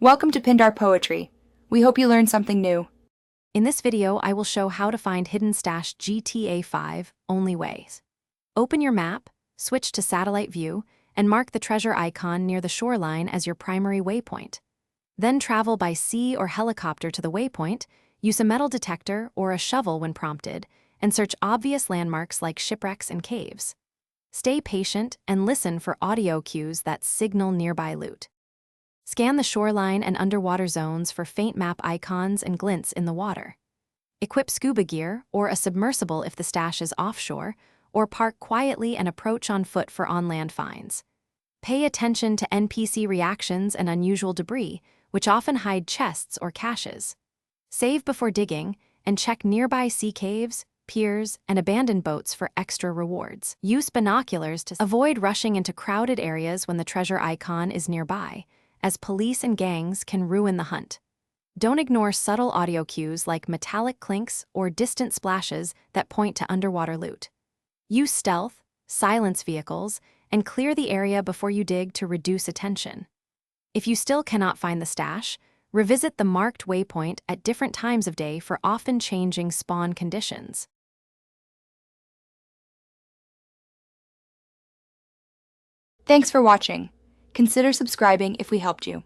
Welcome to Pindar Poetry. We hope you learned something new. In this video, I will show how to find hidden stash GTA 5 only ways. Open your map, switch to satellite view, and mark the treasure icon near the shoreline as your primary waypoint. Then travel by sea or helicopter to the waypoint, use a metal detector or a shovel when prompted, and search obvious landmarks like shipwrecks and caves. Stay patient and listen for audio cues that signal nearby loot. Scan the shoreline and underwater zones for faint map icons and glints in the water. Equip scuba gear or a submersible if the stash is offshore, or park quietly and approach on foot for on-land finds. Pay attention to NPC reactions and unusual debris, which often hide chests or caches. Save before digging, and check nearby sea caves, piers, and abandoned boats for extra rewards. Use binoculars to avoid rushing into crowded areas when the treasure icon is nearby, as police and gangs can ruin the hunt. Don't ignore subtle audio cues like metallic clinks or distant splashes that point to underwater loot. Use stealth, silence vehicles, and clear the area before you dig to reduce attention. If you still cannot find the stash, revisit the marked waypoint at different times of day for often changing spawn conditions. Thanks for watching. Consider subscribing if we helped you.